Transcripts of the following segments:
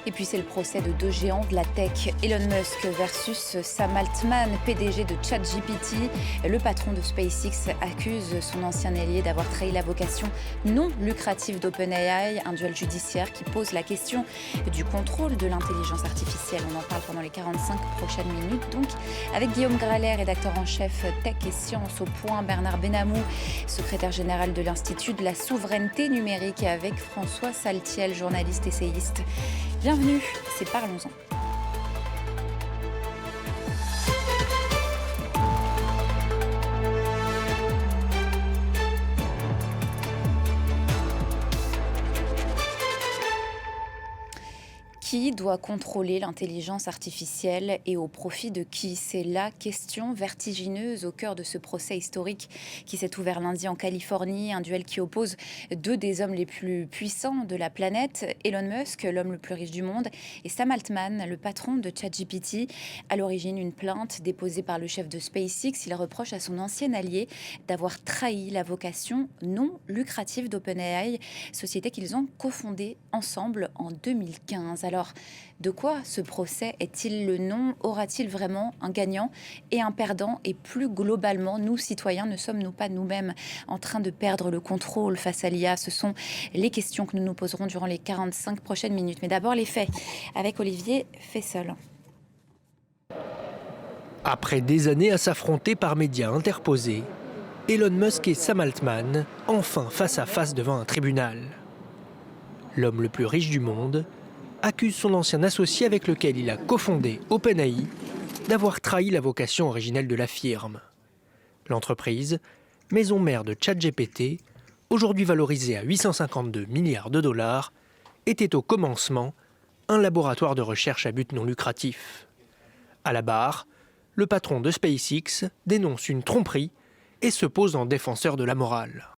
Et puis c'est le procès de deux géants de la tech, Elon Musk versus Sam Altman, PDG de ChatGPT. Le patron de SpaceX accuse son ancien allié d'avoir trahi la vocation non lucrative d'OpenAI, un duel judiciaire qui pose la question du contrôle de l'intelligence artificielle. On en parle pendant les 45 prochaines minutes, donc avec Guillaume Gralet, rédacteur en chef Tech et Sciences au Point, Bernard Benamou, secrétaire général de l'Institut de la souveraineté numérique, et avec François Saltiel, journaliste essayiste. Bienvenue, c'est Parlons-en. Qui doit contrôler l'intelligence artificielle et au profit de qui? C'est la question vertigineuse au cœur de ce procès historique qui s'est ouvert lundi en Californie. Un duel qui oppose deux des hommes les plus puissants de la planète, Elon Musk, l'homme le plus riche du monde, et Sam Altman, le patron de ChatGPT. À l'origine, une plainte déposée par le chef de SpaceX. Il reproche à son ancien allié d'avoir trahi la vocation non lucrative d'OpenAI, société qu'ils ont cofondée ensemble en 2015. Alors, de quoi ce procès est-il le nom? Aura-t-il vraiment un gagnant et un perdant? Et plus globalement, nous, citoyens, ne sommes-nous pas nous-mêmes en train de perdre le contrôle face à l'IA? Ce sont les questions que nous nous poserons durant les 45 prochaines minutes. Mais d'abord, les faits, avec Olivier Fessel. Après des années à s'affronter par médias interposés, Elon Musk et Sam Altman, enfin face à face devant un tribunal. L'homme le plus riche du monde accuse son ancien associé avec lequel il a cofondé OpenAI d'avoir trahi la vocation originelle de la firme. L'entreprise, maison mère de ChatGPT, aujourd'hui valorisée à 852 milliards de dollars, était au commencement un laboratoire de recherche à but non lucratif. À la barre, le patron de SpaceX dénonce une tromperie et se pose en défenseur de la morale.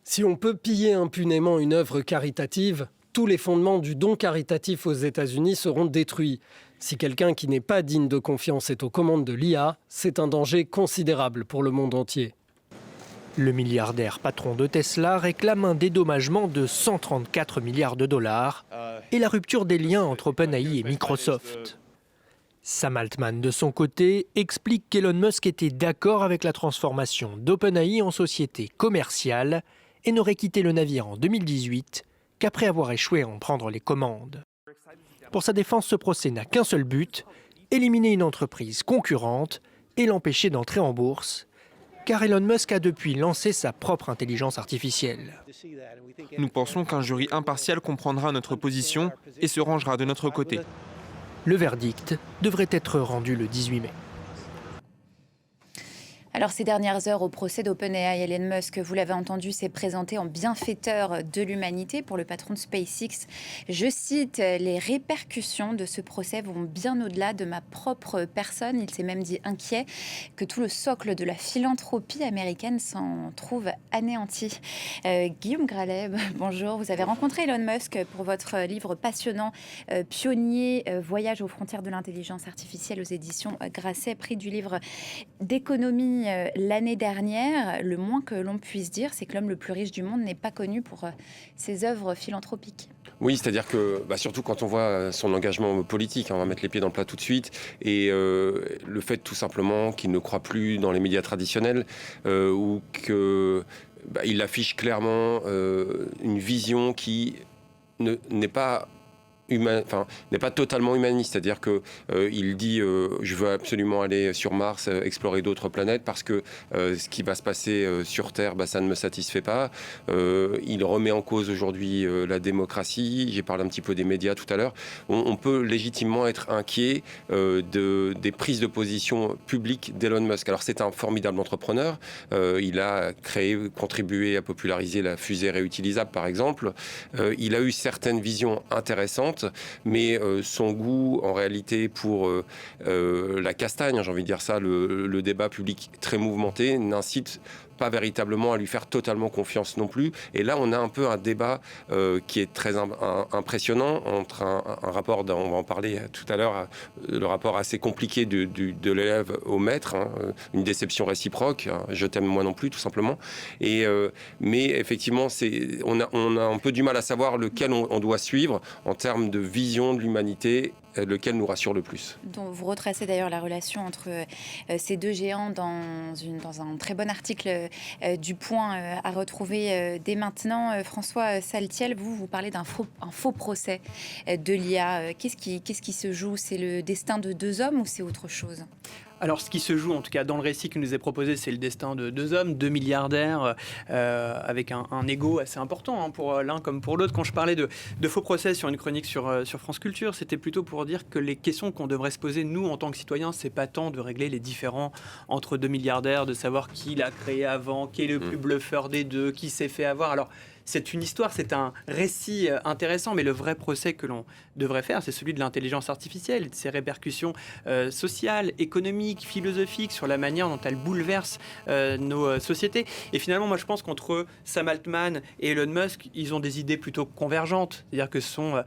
Si on peut piller impunément une œuvre caritative, tous les fondements du don caritatif aux États-Unis seront détruits. Si quelqu'un qui n'est pas digne de confiance est aux commandes de l'IA, c'est un danger considérable pour le monde entier. Le milliardaire patron de Tesla réclame un dédommagement de 134 milliards de dollars et la rupture des liens entre OpenAI et Microsoft. Sam Altman, de son côté, explique qu'Elon Musk était d'accord avec la transformation d'OpenAI en société commerciale et n'aurait quitté le navire en 2018 qu'après avoir échoué à en prendre les commandes. Pour sa défense, ce procès n'a qu'un seul but, éliminer une entreprise concurrente et l'empêcher d'entrer en bourse, car Elon Musk a depuis lancé sa propre intelligence artificielle. Nous pensons qu'un jury impartial comprendra notre position et se rangera de notre côté. Le verdict devrait être rendu le 18 mai. Alors, ces dernières heures au procès d'OpenAI, Elon Musk, vous l'avez entendu, s'est présenté en bienfaiteur de l'humanité pour le patron de SpaceX. Je cite, « Les répercussions de ce procès vont bien au-delà de ma propre personne. » Il s'est même dit inquiet que tout le socle de la philanthropie américaine s'en trouve anéanti. Guillaume Gralet, bonjour. Vous avez rencontré Elon Musk pour votre livre passionnant, Pionnier, voyage aux frontières de l'intelligence artificielle aux éditions Grasset, prix du livre d'économie l'année dernière. Le moins que l'on puisse dire, c'est que l'homme le plus riche du monde n'est pas connu pour ses œuvres philanthropiques. Oui, c'est-à-dire que, surtout quand on voit son engagement politique, on va mettre les pieds dans le plat tout de suite, et le fait tout simplement qu'il ne croit plus dans les médias traditionnels, ou qu'il affiche clairement une vision qui n'est pas n'est pas totalement humaniste, c'est-à-dire que il dit je veux absolument aller sur Mars, explorer d'autres planètes parce que ce qui va se passer sur Terre, ça ne me satisfait pas. Il remet en cause aujourd'hui la démocratie. J'ai parlé un petit peu des médias tout à l'heure. On peut légitimement être inquiet des prises de position publiques d'Elon Musk. Alors c'est un formidable entrepreneur. Il a contribué à populariser la fusée réutilisable, par exemple. Il a eu certaines visions intéressantes. Mais son goût, en réalité, pour la castagne, j'ai envie de dire ça, le débat public très mouvementé, n'incite pas véritablement à lui faire totalement confiance non plus. Et là, on a un peu un débat qui est très impressionnant entre un rapport, on va en parler tout à l'heure, le rapport assez compliqué de l'élève au maître, hein, une déception réciproque, hein, je t'aime moi non plus, tout simplement. Mais effectivement, on a un peu du mal à savoir lequel on doit suivre en termes de vision de l'humanité, lequel nous rassure le plus. Donc, vous retracez d'ailleurs la relation entre ces deux géants dans un très bon article du Point à retrouver dès maintenant. François Saltiel, vous parlez d'un faux procès de l'IA. Qu'est-ce qui se joue? C'est le destin de deux hommes ou c'est autre chose? Alors, ce qui se joue, en tout cas dans le récit qui nous est proposé, c'est le destin de deux hommes, deux milliardaires, avec un ego assez important, hein, pour l'un comme pour l'autre. Quand je parlais de faux procès sur une chronique sur France Culture, c'était plutôt pour dire que les questions qu'on devrait se poser, nous, en tant que citoyens, c'est pas tant de régler les différends entre deux milliardaires, de savoir qui l'a créé avant, qui est le plus bluffeur des deux, qui s'est fait avoir. Alors, c'est une histoire, c'est un récit intéressant, mais le vrai procès que l'on devrait faire, c'est celui de l'intelligence artificielle, de ses répercussions sociales, économiques, philosophiques, sur la manière dont elle bouleverse nos sociétés. Et finalement, moi, je pense qu'entre Sam Altman et Elon Musk, ils ont des idées plutôt convergentes. C'est-à-dire que ce sont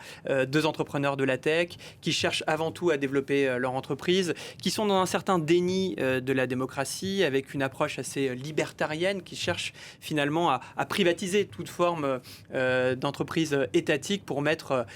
deux entrepreneurs de la tech qui cherchent avant tout à développer leur entreprise, qui sont dans un certain déni de la démocratie, avec une approche assez libertarienne, qui cherchent finalement à privatiser toute forme d'entreprise étatique pour mettre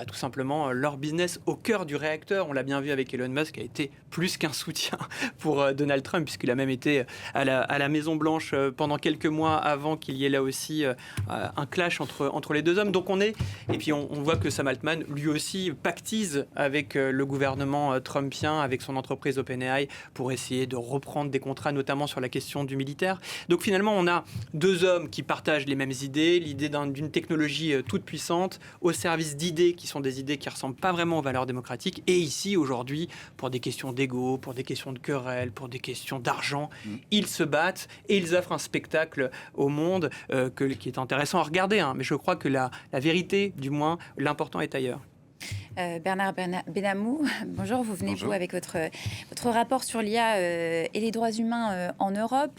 tout simplement leur business au cœur du réacteur. On l'a bien vu avec Elon Musk, qui a été plus qu'un soutien pour Donald Trump, puisqu'il a même été à la Maison-Blanche pendant quelques mois avant qu'il y ait là aussi un clash entre les deux hommes. Donc et puis on voit que Sam Altman, lui aussi, pactise avec le gouvernement trumpien, avec son entreprise OpenAI, pour essayer de reprendre des contrats, notamment sur la question du militaire. Donc finalement, on a deux hommes qui partagent les mêmes idées, l'idée d'une technologie toute puissante au service d'idées qui sont des idées qui ne ressemblent pas vraiment aux valeurs démocratiques. Et ici, aujourd'hui, pour des questions d'ego, pour des questions de querelle, pour des questions d'argent, ils se battent et ils offrent un spectacle au monde qui est intéressant à regarder. Hein. Mais je crois que la vérité, du moins, l'important est ailleurs. Bernard Benamou, bonjour, vous venez vous avec votre rapport sur l'IA et les droits humains en Europe,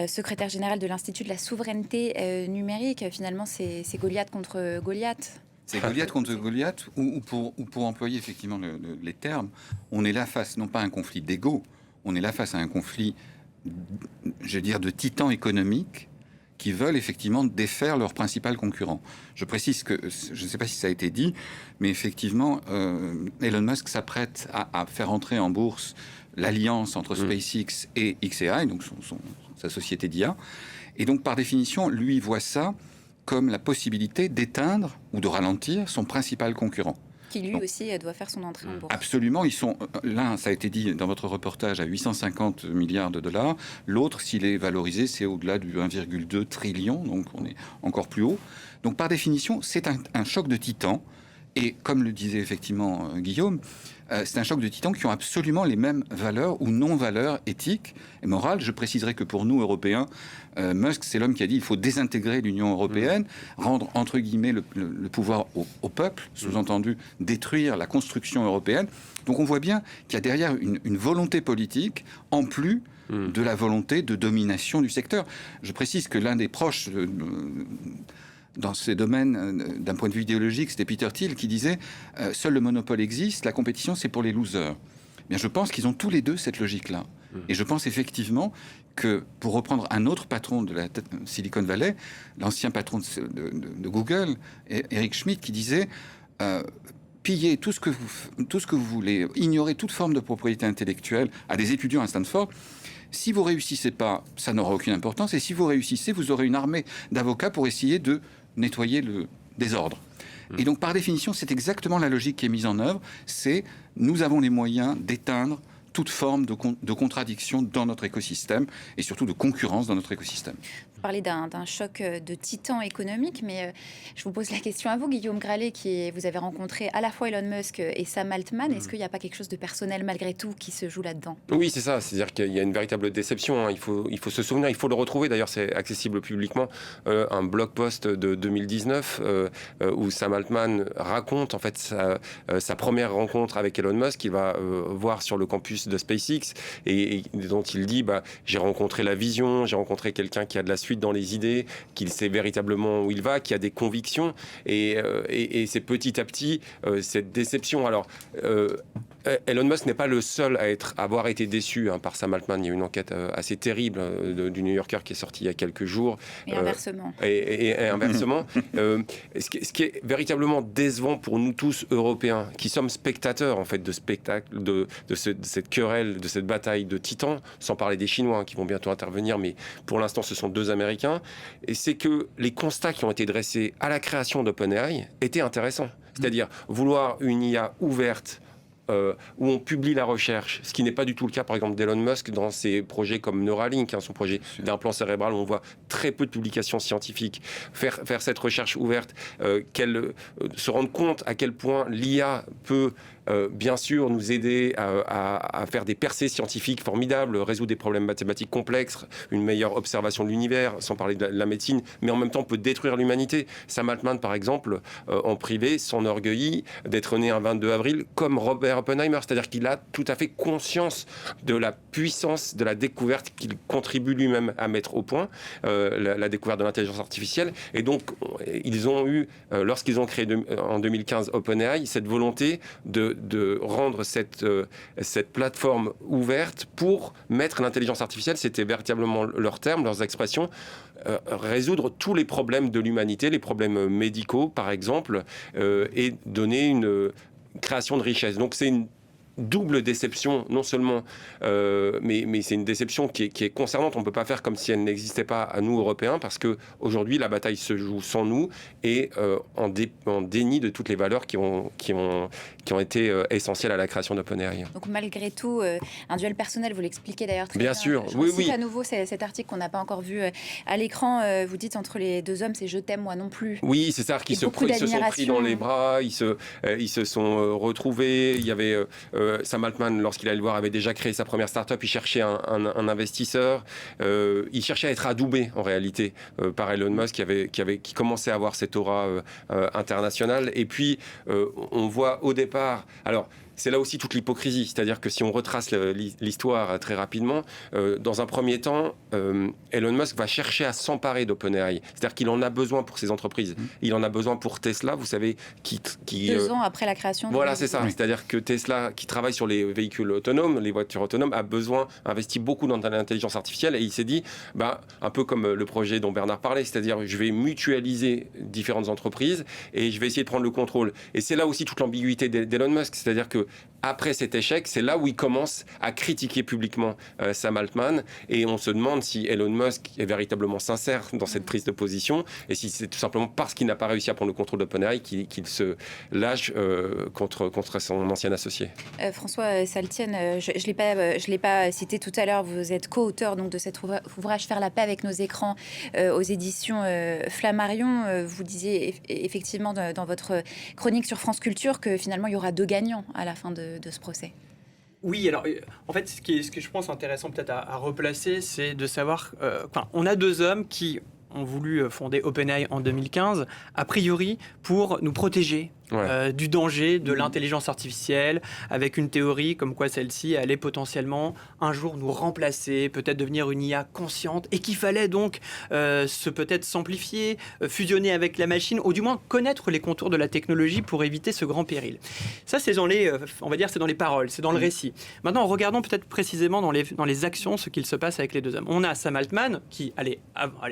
secrétaire général de l'Institut de la souveraineté numérique. Finalement, c'est Goliath contre Goliath. C'est Goliath contre Goliath, ou pour employer effectivement les termes, on est là face non pas à un conflit d'ego, on est là face à un conflit, je veux dire, de titans économiques qui veulent effectivement défaire leur principal concurrent. Je précise que, je ne sais pas si ça a été dit, mais effectivement, Elon Musk s'apprête à faire entrer en bourse l'alliance entre SpaceX et xAI, donc sa société d'IA. Et donc, par définition, lui voit ça comme la possibilité d'éteindre ou de ralentir son principal concurrent. Qui lui aussi doit faire son entrée en bourse. Absolument, ils sont l'un, ça a été dit dans votre reportage, à 850 milliards de dollars. L'autre, s'il est valorisé, c'est au-delà du 1,2 trillion, donc on est encore plus haut. Donc par définition, c'est un choc de titans. Et comme le disait effectivement Guillaume, c'est un choc de titans qui ont absolument les mêmes valeurs ou non-valeurs éthiques et morales. Je préciserai que pour nous, Européens, Musk, c'est l'homme qui a dit qu'il faut désintégrer l'Union européenne, rendre, entre guillemets, le pouvoir au peuple, sous-entendu détruire la construction européenne. Donc on voit bien qu'il y a derrière une volonté politique, en plus de la volonté de domination du secteur. Je précise que l'un des proches dans ces domaines, d'un point de vue idéologique, c'était Peter Thiel qui disait seul le monopole existe, la compétition c'est pour les losers. Bien, je pense qu'ils ont tous les deux cette logique-là. Et je pense effectivement que, pour reprendre un autre patron de la Silicon Valley, l'ancien patron de Google, Eric Schmidt, qui disait piller tout ce que vous voulez, ignorer toute forme de propriété intellectuelle à des étudiants à Stanford. Si vous réussissez pas, ça n'aura aucune importance. Et si vous réussissez, vous aurez une armée d'avocats pour essayer de nettoyer le désordre. Et donc, par définition, c'est exactement la logique qui est mise en œuvre. C'est nous avons les moyens d'éteindre toute forme de contradiction dans notre écosystème et surtout de concurrence dans notre écosystème. Parler d'un choc de titan économique, mais je vous pose la question à vous, Guillaume Gralet, vous avez rencontré à la fois Elon Musk et Sam Altman. Est-ce qu'il n'y a pas quelque chose de personnel malgré tout qui se joue là-dedans? Oui, c'est ça. C'est-à-dire qu'il y a une véritable déception. Il faut se souvenir, il faut le retrouver. D'ailleurs, c'est accessible publiquement. Un blog post de 2019 où Sam Altman raconte en fait sa première rencontre avec Elon Musk qu'il va voir sur le campus de SpaceX et dont il dit j'ai rencontré la vision, j'ai rencontré quelqu'un qui a de la suite dans les idées, qu'il sait véritablement où il va, qui a des convictions et c'est petit à petit cette déception. Alors Elon Musk n'est pas le seul à avoir été déçu par Sam Altman. Il y a une enquête assez terrible du New Yorker qui est sortie il y a quelques jours. Et inversement. Et inversement. Ce qui est véritablement décevant pour nous tous Européens, qui sommes spectateurs en fait de spectacle, de cette querelle, de cette bataille de titans, sans parler des Chinois qui vont bientôt intervenir, mais pour l'instant ce sont 2 Américains, et c'est que les constats qui ont été dressés à la création d'OpenAI étaient intéressants. C'est-à-dire vouloir une IA ouverte, où on publie la recherche, ce qui n'est pas du tout le cas par exemple d'Elon Musk dans ses projets comme Neuralink, son projet d'implant cérébral où on voit très peu de publications scientifiques. Faire cette recherche ouverte, qu'elle se rende compte à quel point l'IA peut bien sûr nous aider à faire des percées scientifiques formidables, résoudre des problèmes mathématiques complexes, une meilleure observation de l'univers, sans parler de la médecine, mais en même temps peut détruire l'humanité. Sam Altman, par exemple, en privé, s'enorgueillit d'être né un 22 avril comme Robert Oppenheimer, c'est-à-dire qu'il a tout à fait conscience de la puissance de la découverte qu'il contribue lui-même à mettre au point, la découverte de l'intelligence artificielle. Et donc, ils ont eu, lorsqu'ils ont créé en 2015 OpenAI, cette volonté de rendre cette plateforme ouverte pour mettre l'intelligence artificielle, c'était véritablement leurs termes, leurs expressions, résoudre tous les problèmes de l'humanité, les problèmes médicaux par exemple, et donner une création de richesse. Donc c'est une double déception, non seulement, mais c'est une déception qui est concernante. On ne peut pas faire comme si elle n'existait pas à nous, Européens, parce qu'aujourd'hui, la bataille se joue sans nous et en déni de toutes les valeurs qui ont été essentielles à la création d'OpenAI. Donc malgré tout, un duel personnel, vous l'expliquez d'ailleurs très bien. Bien sûr, oui. À nouveau, cet article qu'on n'a pas encore vu à l'écran, vous dites entre les 2 hommes, c'est « je t'aime, moi non plus ». Oui, c'est ça, qu'ils se sont pris dans les bras, ils se sont retrouvés, il y avait... Sam Altman, lorsqu'il allait le voir, avait déjà créé sa première start-up. Il cherchait un investisseur. Il cherchait à être adoubé, en réalité, par Elon Musk, qui commençait à avoir cette aura internationale. Et puis, on voit au départ... Alors, c'est là aussi toute l'hypocrisie. C'est-à-dire que si on retrace l'histoire très rapidement, dans un premier temps, Elon Musk va chercher à s'emparer d'OpenAI. C'est-à-dire qu'il en a besoin pour ses entreprises. Il en a besoin pour Tesla, vous savez, qui 2 ans après la création. Voilà, c'est ça. C'est-à-dire que Tesla, qui travaille sur les véhicules autonomes, les voitures autonomes, investit beaucoup dans l'intelligence artificielle, et il s'est dit, un peu comme le projet dont Bernard parlait, c'est-à-dire je vais mutualiser différentes entreprises et je vais essayer de prendre le contrôle. Et c'est là aussi toute l'ambiguïté d'Elon Musk, c'est-à-dire que après cet échec, c'est là où il commence à critiquer publiquement Sam Altman, et on se demande si Elon Musk est véritablement sincère dans cette prise de position, et si c'est tout simplement parce qu'il n'a pas réussi à prendre le contrôle d'OpenAI qu'il se lâche contre son ancien associé. François Saltienne, je ne l'ai pas cité tout à l'heure, vous êtes co-auteur donc, de cet ouvrage « Faire la paix avec nos écrans » aux éditions Flammarion. Vous disiez effectivement dans votre chronique sur France Culture que finalement il y aura 2 gagnants à la fin de ce procès. Oui, alors en fait, ce que je pense intéressant peut-être à replacer, c'est de savoir... on a 2 hommes qui ont voulu fonder OpenAI en 2015, a priori pour nous protéger du danger de l'intelligence artificielle, avec une théorie comme quoi celle-ci allait potentiellement un jour nous remplacer, peut-être devenir une IA consciente, et qu'il fallait donc peut-être s'amplifier, fusionner avec la machine, ou du moins connaître les contours de la technologie pour éviter ce grand péril. Ça, c'est dans on va dire, c'est dans les paroles, c'est dans le récit. Maintenant, regardons peut-être précisément dans les actions ce qu'il se passe avec les 2 hommes. On a Sam Altman qui,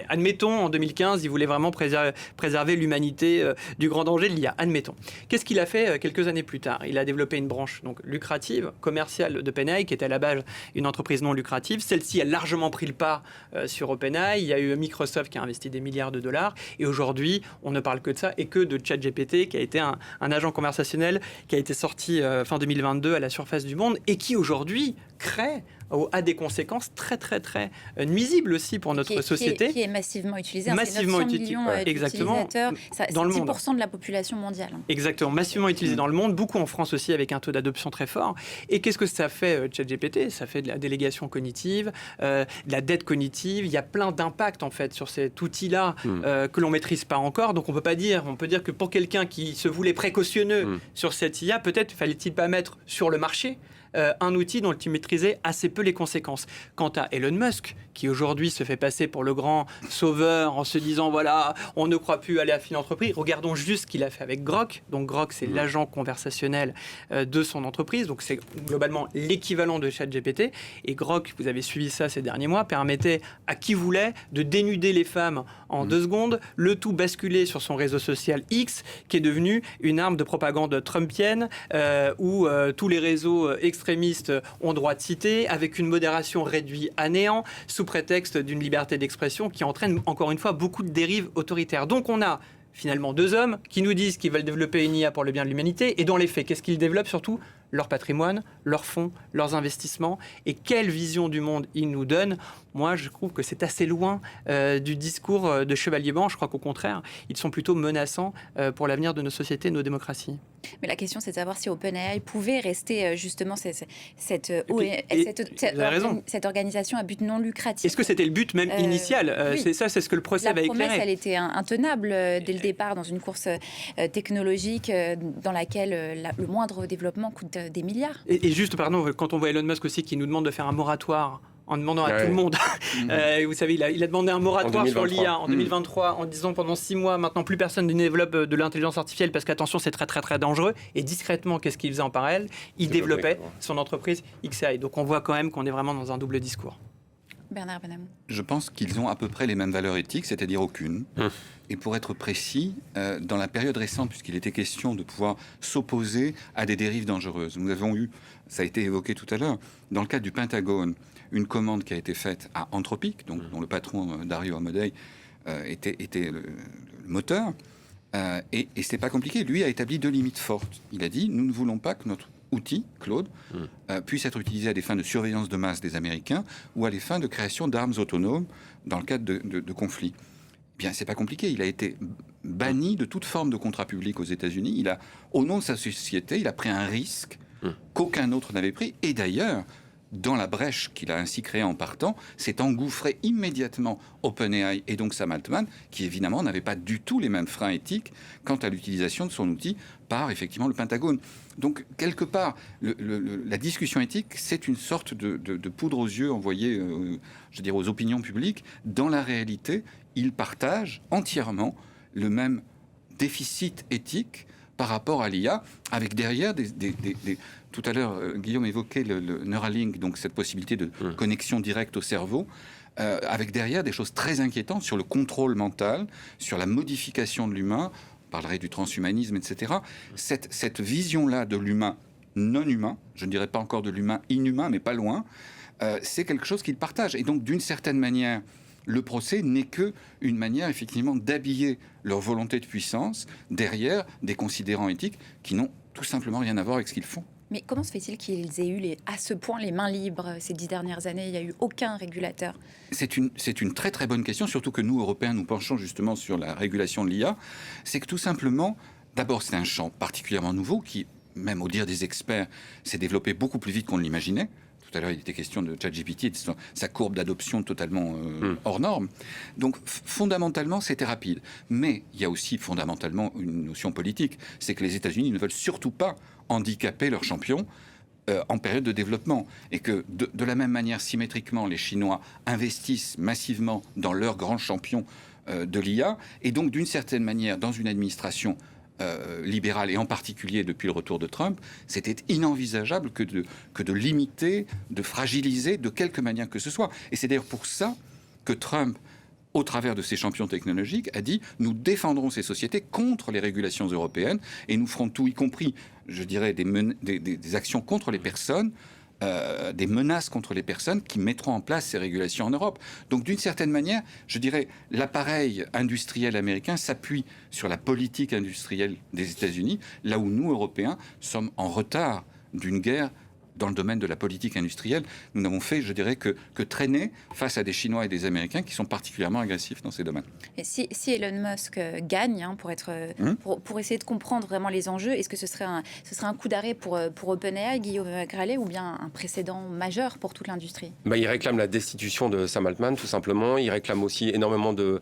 admettons, en 2015, il voulait vraiment préserver l'humanité du grand danger de l'IA, admettons. Qu'est-ce qu'il a fait quelques années plus tard? Il a développé une branche donc lucrative, commerciale d'OpenAI, qui était à la base une entreprise non lucrative. Celle-ci a largement pris le pas sur OpenAI. Il y a eu Microsoft qui a investi des milliards de dollars. Et aujourd'hui, on ne parle que de ça et que de ChatGPT, qui a été un agent conversationnel qui a été sorti fin 2022 à la surface du monde et qui aujourd'hui crée a des conséquences très très très nuisibles aussi pour notre société. Qui est massivement utilisé. Massivement utilisé. Exactement. Dans le monde. 10% de la population mondiale. Exactement, massivement utilisé dans le monde, beaucoup en France aussi avec un taux d'adoption très fort. Et qu'est-ce que ça fait, ChatGPT ? Ça fait de la délégation cognitive, de la dette cognitive. Il y a plein d'impacts en fait sur cet outil-là que l'on maîtrise pas encore. Donc on peut dire que pour quelqu'un qui se voulait précautionneux sur cette IA, peut-être fallait-il pas mettre sur le marché un outil dont il maîtrisait assez peu les conséquences. Quant à Elon Musk, qui aujourd'hui se fait passer pour le grand sauveur en se disant voilà, on ne croit plus aller à la philanthropie, regardons juste ce qu'il a fait avec Grok. Donc Grok, c'est l'agent conversationnel de son entreprise, donc c'est globalement l'équivalent de ChatGPT. Et Grok, vous avez suivi ça ces derniers mois, permettait à qui voulait de dénuder les femmes en 2 secondes, le tout basculé sur son réseau social X, qui est devenu une arme de propagande trumpienne, où tous les réseaux extrémistes ont droit de citer, avec une modération réduite à néant, sous prétexte d'une liberté d'expression qui entraîne encore une fois beaucoup de dérives autoritaires. Donc on a finalement 2 hommes qui nous disent qu'ils veulent développer une IA pour le bien de l'humanité, et dans les faits, qu'est-ce qu'ils développent surtout ? Leur patrimoine, leurs fonds, leurs investissements, et quelle vision du monde ils nous donnent. Moi, je trouve que c'est assez loin du discours de Chevalier Blanc. Je crois qu'au contraire, ils sont plutôt menaçants pour l'avenir de nos sociétés et de nos démocraties. Mais la question, c'est de savoir si OpenAI pouvait rester justement cette organisation à but non lucratif. Est-ce que c'était le but même initial ? Oui. C'est ce que le procès va éclairer. La promesse, elle était intenable dès le départ dans une course technologique dans laquelle le moindre développement coûte des milliards. Et juste, pardon, quand on voit Elon Musk aussi qui nous demande de faire un moratoire en demandant à tout le monde. Vous savez, il a demandé un moratoire sur l'IA en 2023 en disant pendant 6 mois, maintenant plus personne ne développe de l'intelligence artificielle parce qu'attention, c'est très très très dangereux. Et discrètement, qu'est-ce qu'il faisait en parallèle ? Il développait son entreprise XAI. Donc on voit quand même qu'on est vraiment dans un double discours. Bernard Benamou. Je pense qu'ils ont à peu près les mêmes valeurs éthiques, c'est-à-dire aucune. Et pour être précis, dans la période récente, puisqu'il était question de pouvoir s'opposer à des dérives dangereuses, nous avons eu, ça a été évoqué tout à l'heure, dans le cadre du Pentagone, une commande qui a été faite à Anthropic, dont le patron Dario Amodei était le moteur, et c'était pas compliqué. Lui a établi 2 limites fortes. Il a dit, nous ne voulons pas que notre outil, Claude, puisse être utilisé à des fins de surveillance de masse des Américains ou à des fins de création d'armes autonomes dans le cadre de conflits. Bien, c'est pas compliqué. Il a été banni de toute forme de contrat public aux États-Unis. Il a, au nom de sa société, il a pris un risque qu'aucun autre n'avait pris. Et d'ailleurs, dans la brèche qu'il a ainsi créée en partant, s'est engouffré immédiatement OpenAI et donc Sam Altman, qui évidemment n'avait pas du tout les mêmes freins éthiques quant à l'utilisation de son outil par effectivement le Pentagone. Donc quelque part, la discussion éthique, c'est une sorte de poudre aux yeux envoyée, je dirais, aux opinions publiques. Dans la réalité, ils partagent entièrement le même déficit éthique par rapport à l'IA, avec derrière tout à l'heure, Guillaume évoquait le Neuralink, donc cette possibilité de connexion directe au cerveau, avec derrière des choses très inquiétantes sur le contrôle mental, sur la modification de l'humain, on parlerait du transhumanisme, etc. Cette vision-là de l'humain non humain, je ne dirais pas encore de l'humain inhumain, mais pas loin, c'est quelque chose qu'ils partagent. Et donc, d'une certaine manière, le procès n'est qu'une manière, effectivement, d'habiller leur volonté de puissance derrière des considérants éthiques qui n'ont tout simplement rien à voir avec ce qu'ils font. Mais comment se fait-il qu'ils aient eu à ce point les mains libres ces 10 dernières années ? Il n'y a eu aucun régulateur. C'est une très très bonne question, surtout que nous, Européens, nous penchons justement sur la régulation de l'IA. C'est que tout simplement, d'abord, c'est un champ particulièrement nouveau qui, même au dire des experts, s'est développé beaucoup plus vite qu'on ne l'imaginait. Tout à l'heure, il était question de ChatGPT et de sa courbe d'adoption totalement hors norme. Donc, fondamentalement, c'était rapide. Mais il y a aussi fondamentalement une notion politique. C'est que les États-Unis ne veulent surtout pas handicaper leurs champions en période de développement. Et que de la même manière, symétriquement, les Chinois investissent massivement dans leurs grands champions de l'IA. Et donc, d'une certaine manière, dans une administration libérale, et en particulier depuis le retour de Trump, c'était inenvisageable que de limiter, de fragiliser de quelque manière que ce soit. Et c'est d'ailleurs pour ça que Trump, au travers de ses champions technologiques, a dit « Nous défendrons ces sociétés contre les régulations européennes et nous ferons tout, y compris, je dirais, des actions contre les personnes, des menaces contre les personnes qui mettront en place ces régulations en Europe. » Donc, d'une certaine manière, je dirais, l'appareil industriel américain s'appuie sur la politique industrielle des États-Unis, là où nous, Européens, sommes en retard d'une guerre dans le domaine de la politique industrielle, nous n'avons fait, je dirais, que traîner face à des Chinois et des Américains qui sont particulièrement agressifs dans ces domaines. Et si Elon Musk gagne, pour essayer de comprendre vraiment les enjeux, est-ce que ce serait un coup d'arrêt pour OpenAI, Guillaume Gralet, ou bien un précédent majeur pour toute l'industrie? Il réclame la destitution de Sam Altman, tout simplement. Il réclame aussi énormément de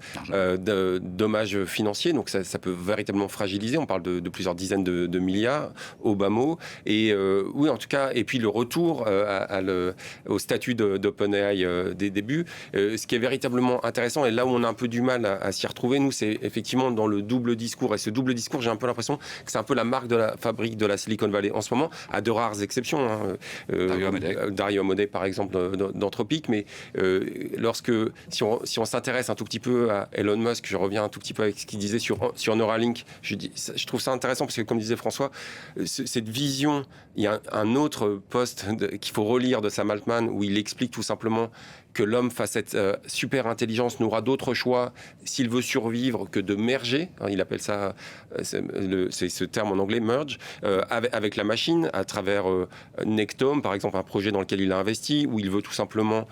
dommages financiers, donc ça peut véritablement fragiliser. On parle de plusieurs dizaines de milliards au bas mot. Et oui, en tout cas, et puis le retour au statut d'OpenAI des débuts. Ce qui est véritablement intéressant, et là où on a un peu du mal à s'y retrouver, nous, c'est effectivement dans le double discours. Et ce double discours, j'ai un peu l'impression que c'est un peu la marque de la fabrique de la Silicon Valley en ce moment, à de rares exceptions. Dario Amodei, par exemple, d'Anthropic. Mais si on s'intéresse un tout petit peu à Elon Musk, je reviens un tout petit peu avec ce qu'il disait sur Neuralink, je trouve ça intéressant parce que, comme disait François, cette vision, il y a un autre post qu'il faut relire de Sam Altman où il explique tout simplement que l'homme face à cette super intelligence n'aura d'autre choix s'il veut survivre que de merger, il appelle ça, c'est ce terme en anglais, merge, avec la machine à travers Nectome, par exemple, un projet dans lequel il a investi, où il veut tout simplement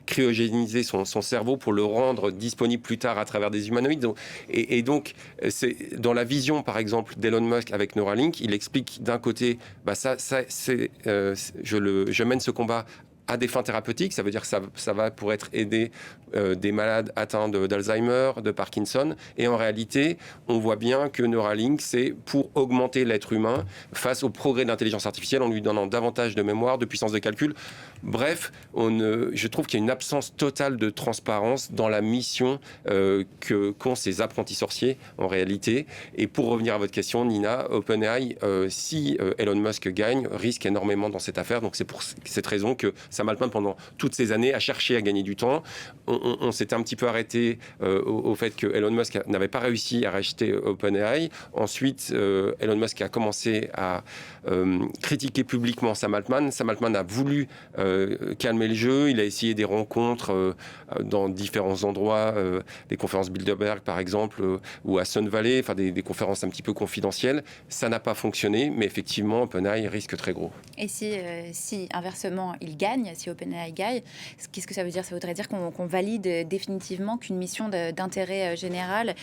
cryogéniser son cerveau pour le rendre disponible plus tard à travers des humanoïdes. Et donc, c'est dans la vision, par exemple, d'Elon Musk avec Neuralink, il explique d'un côté, je mène ce combat à des fins thérapeutiques, ça veut dire que ça va pour être aider des malades atteints d'Alzheimer, de Parkinson. Et en réalité, on voit bien que Neuralink, c'est pour augmenter l'être humain face au progrès de l'intelligence artificielle en lui donnant davantage de mémoire, de puissance de calcul. Bref, je trouve qu'il y a une absence totale de transparence dans la mission qu'ont ces apprentis sorciers en réalité. Et pour revenir à votre question, Nina, OpenAI, si Elon Musk gagne, risque énormément dans cette affaire. Donc c'est pour cette raison que Sam Altman, pendant toutes ces années, a cherché à gagner du temps. On s'était un petit peu arrêté au fait que Elon Musk n'avait pas réussi à racheter OpenAI. Ensuite, Elon Musk a commencé à critiquer publiquement Sam Altman. Sam Altman a voulu calmer le jeu. Il a essayé des rencontres dans différents endroits, des conférences Bilderberg par exemple, ou à Sun Valley, enfin des conférences un petit peu confidentielles. Ça n'a pas fonctionné, mais effectivement, OpenAI risque très gros. Et si inversement il gagne, si OpenAI gagne, qu'est-ce que ça veut dire? Ça voudrait dire qu'on valide définitivement qu'une mission d'intérêt général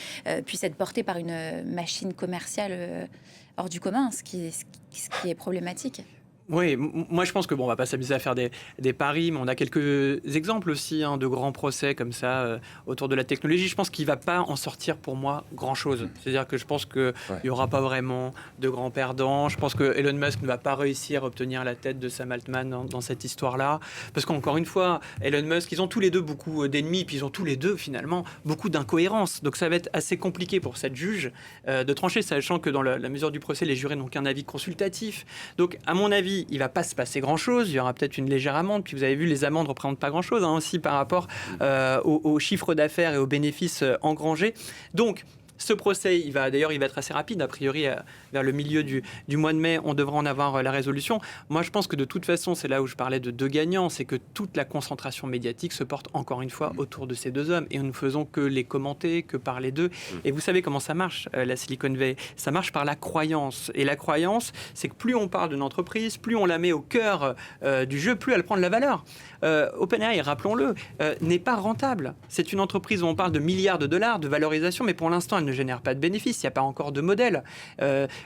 puisse être portée par une machine commerciale hors du commun, ce qui est problématique. Oui, moi je pense que on va pas s'amuser à faire des paris, mais on a quelques exemples aussi de grands procès comme ça autour de la technologie. Je pense qu'il va pas en sortir pour moi grand-chose. C'est-à-dire que je pense qu'il y aura pas vraiment de grands perdants. Je pense que Elon Musk ne va pas réussir à obtenir la tête de Sam Altman dans cette histoire-là. Parce qu'encore une fois, Elon Musk, ils ont tous les deux beaucoup d'ennemis, puis ils ont tous les deux finalement beaucoup d'incohérences. Donc ça va être assez compliqué pour cette juge de trancher, sachant que dans la mesure du procès, les jurés n'ont qu'un avis consultatif. Donc à mon avis, il ne va pas se passer grand-chose. Il y aura peut-être une légère amende. Puis vous avez vu, les amendes ne représentent pas grand-chose aussi par rapport au chiffre d'affaires et aux bénéfices engrangés. Donc, ce procès, il va être assez rapide. A priori, vers le milieu du mois de mai, on devra en avoir la résolution. Moi, je pense que de toute façon, c'est là où je parlais de deux gagnants, c'est que toute la concentration médiatique se porte encore une fois autour de ces deux hommes. Et nous ne faisons que les commenter, que parler d'eux. Et vous savez comment ça marche, la Silicon Valley? Ça marche par la croyance. Et la croyance, c'est que plus on parle d'une entreprise, plus on la met au cœur du jeu, plus elle prend de la valeur. OpenAI, rappelons-le, n'est pas rentable. C'est une entreprise où on parle de milliards de dollars de valorisation, mais pour l'instant, elle ne génère pas de bénéfices, il n'y a pas encore de modèle.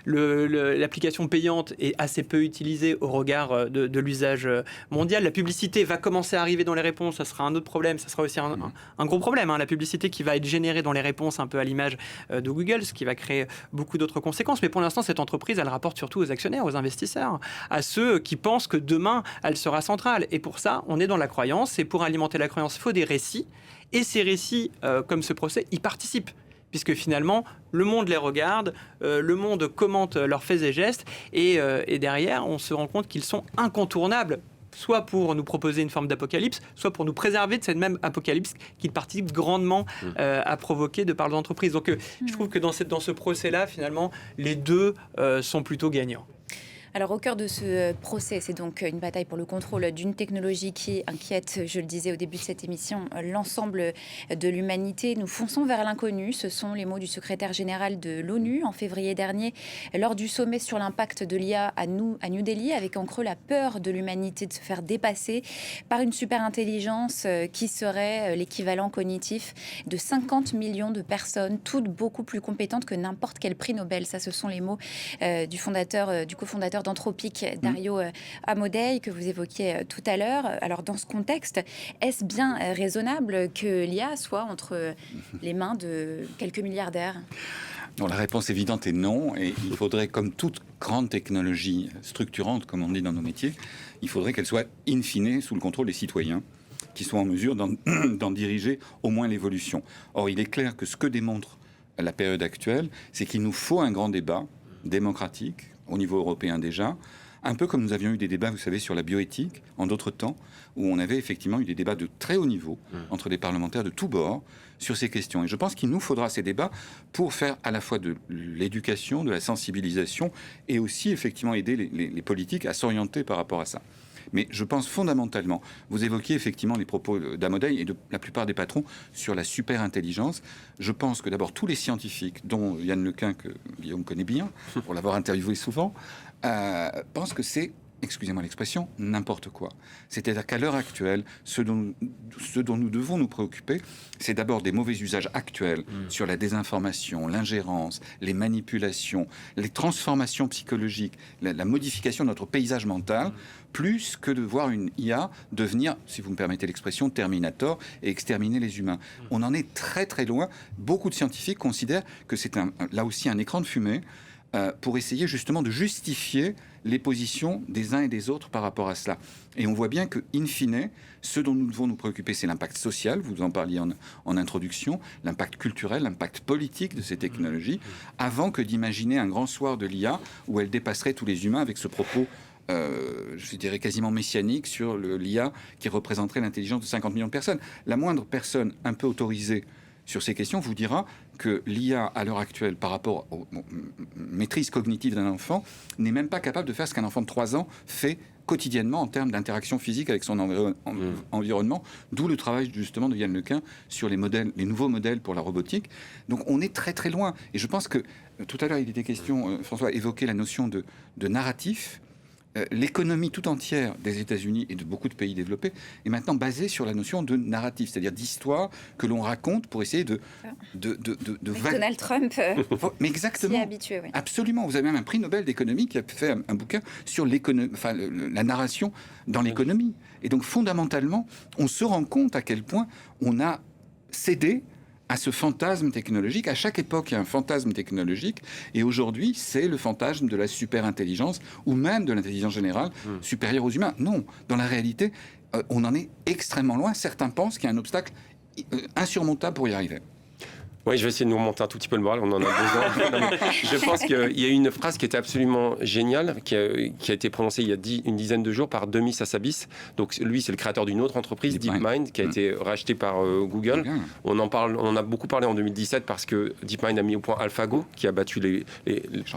L'application payante est assez peu utilisée au regard de l'usage mondial. La publicité va commencer à arriver dans les réponses, ça sera un autre problème, ça sera aussi un gros problème. La publicité qui va être générée dans les réponses, un peu à l'image de Google, ce qui va créer beaucoup d'autres conséquences. Mais pour l'instant, cette entreprise, elle rapporte surtout aux actionnaires, aux investisseurs, à ceux qui pensent que demain, elle sera centrale. Et pour ça, on est dans la croyance. Et pour alimenter la croyance, il faut des récits. Et ces récits, comme ce procès, y participent. Puisque finalement, le monde les regarde, le monde commente leurs faits et gestes, et derrière, on se rend compte qu'ils sont incontournables, soit pour nous proposer une forme d'apocalypse, soit pour nous préserver de cette même apocalypse qu'ils participent grandement à provoquer de par l'entreprise. Donc je trouve que dans ce procès-là, finalement, les deux sont plutôt gagnants. Alors au cœur de ce procès, c'est donc une bataille pour le contrôle d'une technologie qui inquiète, je le disais au début de cette émission, l'ensemble de l'humanité. Nous fonçons vers l'inconnu, ce sont les mots du secrétaire général de l'ONU en février dernier, lors du sommet sur l'impact de l'IA à New Delhi, avec en creux la peur de l'humanité de se faire dépasser par une superintelligence qui serait l'équivalent cognitif de 50 millions de personnes, toutes beaucoup plus compétentes que n'importe quel prix Nobel. Ça, ce sont les mots du cofondateur d'Anthropic, Dario Amodei, que vous évoquiez tout à l'heure. Alors, dans ce contexte, est-ce bien raisonnable que l'IA soit entre les mains de quelques milliardaires ? Non, la réponse évidente est non. Et il faudrait, comme toute grande technologie structurante, comme on dit dans nos métiers, il faudrait qu'elle soit in fine sous le contrôle des citoyens, qui soient en mesure d'en diriger au moins l'évolution. Or, il est clair que ce que démontre la période actuelle, c'est qu'il nous faut un grand débat démocratique, au niveau européen déjà, un peu comme nous avions eu des débats, vous savez, sur la bioéthique, en d'autres temps, où on avait effectivement eu des débats de très haut niveau entre des parlementaires de tous bords sur ces questions. Et je pense qu'il nous faudra ces débats pour faire à la fois de l'éducation, de la sensibilisation, et aussi effectivement aider les politiques à s'orienter par rapport à ça. Mais je pense fondamentalement, vous évoquiez effectivement les propos d'Amodei et de la plupart des patrons sur la super-intelligence. Je pense que d'abord tous les scientifiques, dont Yann Lequin, que Guillaume connaît bien, pour l'avoir interviewé souvent, pensent que c'est, excusez-moi l'expression, n'importe quoi. C'est-à-dire qu'à l'heure actuelle, ce dont nous devons nous préoccuper, c'est d'abord des mauvais usages actuels sur la désinformation, l'ingérence, les manipulations, les transformations psychologiques, la modification de notre paysage mental, plus que de voir une IA devenir, si vous me permettez l'expression, Terminator et exterminer les humains. On en est très très loin. Beaucoup de scientifiques considèrent que c'est là aussi un écran de fumée pour essayer justement de justifier les positions des uns et des autres par rapport à cela. Et on voit bien que, in fine, ce dont nous devons nous préoccuper, c'est l'impact social, vous en parliez en introduction, l'impact culturel, l'impact politique de ces technologies, avant que d'imaginer un grand soir de l'IA où elle dépasserait tous les humains avec ce propos je dirais quasiment messianique sur l'IA qui représenterait l'intelligence de 50 millions de personnes. La moindre personne un peu autorisée sur ces questions vous dira que l'IA, à l'heure actuelle, par rapport aux maîtrises cognitives d'un enfant, n'est même pas capable de faire ce qu'un enfant de 3 ans fait quotidiennement en termes d'interaction physique avec son environnement, d'où le travail justement de Yann Lequin sur les nouveaux modèles pour la robotique. Donc on est très très loin. Et je pense que, tout à l'heure il était question, François évoquait la notion de narratif. L'économie tout entière des États-Unis et de beaucoup de pays développés est maintenant basée sur la notion de narratif, c'est-à-dire d'histoire que l'on raconte pour essayer de Donald Trump mais exactement, s'y est habitué, oui. Absolument. Vous avez même un prix Nobel d'économie qui a fait un bouquin sur la narration dans l'économie. Et donc fondamentalement, on se rend compte à quel point on a cédé à ce fantasme technologique. À chaque époque, il y a un fantasme technologique. Et aujourd'hui, c'est le fantasme de la super-intelligence ou même de l'intelligence générale supérieure aux humains. Non, dans la réalité, on en est extrêmement loin. Certains pensent qu'il y a un obstacle insurmontable pour y arriver. Oui, je vais essayer de nous remonter un tout petit peu le moral, on en a besoin. Je pense qu'il y a une phrase qui était absolument géniale, qui a été prononcée il y a une dizaine de jours par Demis Hassabis. Donc lui, c'est le créateur d'une autre entreprise, DeepMind, qui a été rachetée par Google. On en a beaucoup parlé en 2017 parce que DeepMind a mis au point AlphaGo, qui a battu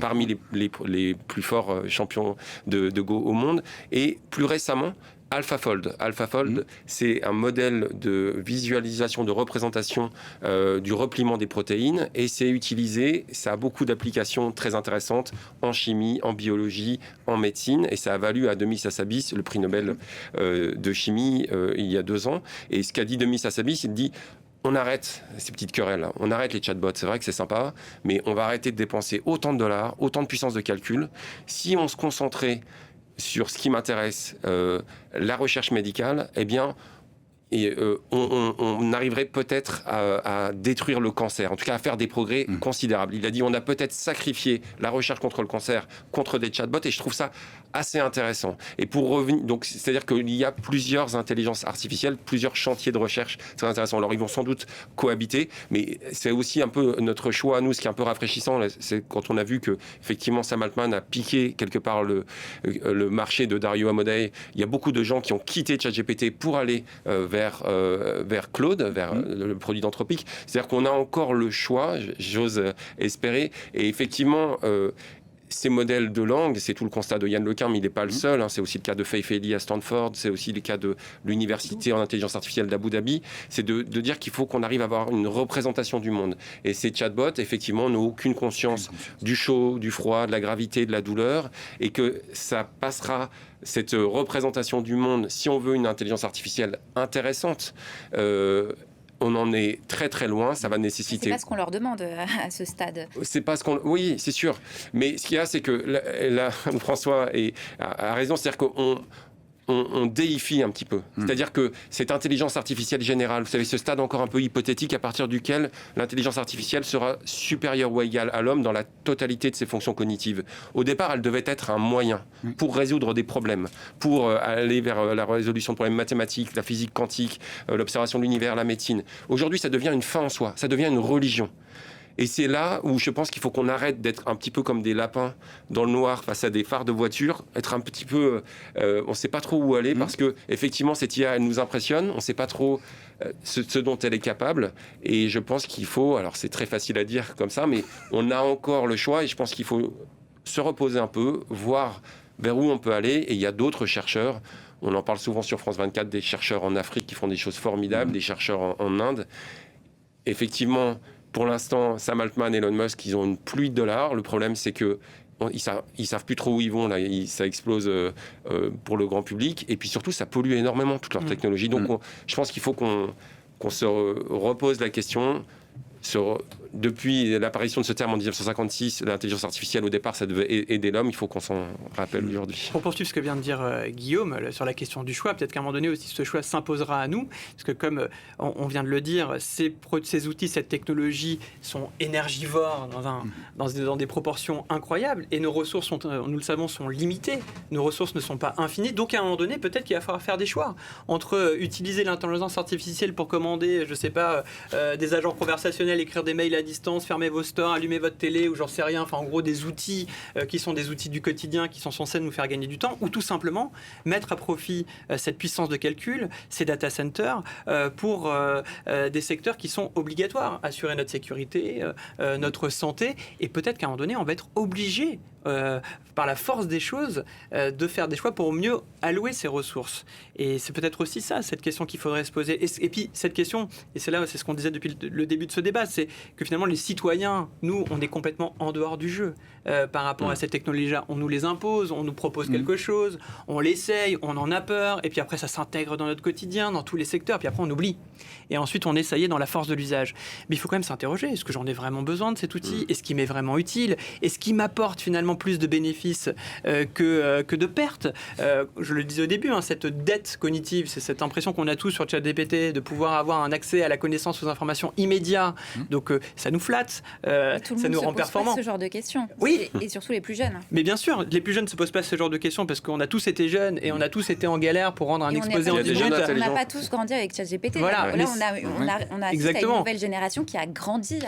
parmi les plus forts champions de Go au monde. Et plus récemment, AlphaFold. AlphaFold, c'est un modèle de visualisation, de représentation du repliement des protéines et c'est utilisé, ça a beaucoup d'applications très intéressantes en chimie, en biologie, en médecine et ça a valu à Demis Hassabis le prix Nobel de chimie il y a 2 ans. Et ce qu'a dit Demis Hassabis, il dit on arrête ces petites querelles, on arrête les chatbots, c'est vrai que c'est sympa, mais on va arrêter de dépenser autant de dollars, autant de puissance de calcul. Si on se concentrait sur ce qui m'intéresse, la recherche médicale, eh bien, on arriverait peut-être à détruire le cancer, en tout cas à faire des progrès considérables. Il a dit on a peut-être sacrifié la recherche contre le cancer contre des chatbots et je trouve ça assez intéressant. Et pour revenir, donc c'est-à-dire qu'il y a plusieurs intelligences artificielles, plusieurs chantiers de recherche très intéressants. Alors ils vont sans doute cohabiter, mais c'est aussi un peu notre choix à nous. Ce qui est un peu rafraîchissant, c'est quand on a vu que effectivement Sam Altman a piqué quelque part le marché de Dario Amodei. Il y a beaucoup de gens qui ont quitté ChatGPT pour aller vers Claude, vers le produit d'Anthropic. C'est-à-dire qu'on a encore le choix, j'ose espérer, et effectivement ces modèles de langue, c'est tout le constat de Yann Lequin, mais il n'est pas le seul. Hein. C'est aussi le cas de Faith Ely à Stanford, c'est aussi le cas de l'université en intelligence artificielle d'Abu Dhabi. C'est de dire qu'il faut qu'on arrive à avoir une représentation du monde. Et ces chatbots, effectivement, n'ont aucune conscience du chaud, du froid, de la gravité, de la douleur, et que ça passera, cette représentation du monde, si on veut une intelligence artificielle intéressante, on en est très très loin, ça va nécessiter... C'est pas ce qu'on leur demande à ce stade. C'est pas ce qu'on... Oui, c'est sûr. Mais ce qu'il y a, c'est que là François a raison, c'est-à-dire qu'on déifie un petit peu. C'est-à-dire que cette intelligence artificielle générale, vous savez, ce stade encore un peu hypothétique à partir duquel l'intelligence artificielle sera supérieure ou égale à l'homme dans la totalité de ses fonctions cognitives. Au départ, elle devait être un moyen pour résoudre des problèmes, pour aller vers la résolution de problèmes mathématiques, la physique quantique, l'observation de l'univers, la médecine. Aujourd'hui, ça devient une fin en soi, ça devient une religion. Et c'est là où je pense qu'il faut qu'on arrête d'être un petit peu comme des lapins dans le noir face à des phares de voiture, être un petit peu... on ne sait pas trop où aller parce que effectivement cette IA, elle nous impressionne, on ne sait pas trop ce dont elle est capable. Et je pense qu'il faut... Alors c'est très facile à dire comme ça, mais on a encore le choix et je pense qu'il faut se reposer un peu, voir vers où on peut aller. Et il y a d'autres chercheurs, on en parle souvent sur France 24, des chercheurs en Afrique qui font des choses formidables, des chercheurs en Inde. Effectivement... Pour l'instant, Sam Altman et Elon Musk, ils ont une pluie de dollars. Le problème, c'est que ils savent plus trop où ils vont. Là, ça explose pour le grand public. Et puis surtout, ça pollue énormément toute leur technologie. Donc, je pense qu'il faut qu'on se repose la question. Depuis l'apparition de ce terme en 1956, l'intelligence artificielle, au départ, ça devait aider l'homme. Il faut qu'on s'en rappelle aujourd'hui. Pour poursuivre ce que vient de dire Guillaume sur la question du choix, peut-être qu'à un moment donné aussi, ce choix s'imposera à nous. Parce que comme on vient de le dire, ces outils, cette technologie sont énergivores dans des proportions incroyables. Et nos ressources, nous le savons, sont limitées. Nos ressources ne sont pas infinies. Donc à un moment donné, peut-être qu'il va falloir faire des choix. Entre utiliser l'intelligence artificielle pour commander, je ne sais pas, des agents conversationnels, écrire des mails à distance, fermer vos stores, allumer votre télé ou j'en sais rien, enfin en gros des outils qui sont des outils du quotidien qui sont censés nous faire gagner du temps, ou tout simplement mettre à profit cette puissance de calcul, ces data centers pour des secteurs qui sont obligatoires, assurer notre sécurité, notre santé, et peut-être qu'à un moment donné on va être obligé par la force des choses de faire des choix pour mieux allouer ces ressources. Et c'est peut-être aussi ça, cette question qu'il faudrait se poser. Et puis cette question, et c'est ce qu'on disait depuis le début de ce débat, c'est que finalement les citoyens, nous, on est complètement en dehors du jeu par rapport à cette technologie-là. On nous les impose, on nous propose quelque chose, on l'essaye, on en a peur, et puis après ça s'intègre dans notre quotidien, dans tous les secteurs, puis après on oublie. Et ensuite on essaye dans la force de l'usage. Mais il faut quand même s'interroger, est-ce que j'en ai vraiment besoin de cet outil ? Est-ce qu'il m'est vraiment utile ? Est-ce qu'il m'apporte finalement plus de bénéfices que de pertes ? Je le disais au début, cette dette cognitive, c'est cette impression qu'on a tous sur ChatGPT de pouvoir avoir un accès à la connaissance, aux informations immédiats. Donc ça nous flatte, ça nous rend performants. Ce genre de questions. Oui. Et surtout les plus jeunes. Mais bien sûr, les plus jeunes ne se posent pas ce genre de questions parce qu'on a tous été jeunes et on a tous été en galère pour rendre un exposé en 10 minutes. On n'a pas tous grandi avec ChatGPT. Voilà. Là, on a assisté à une nouvelle génération qui a grandi.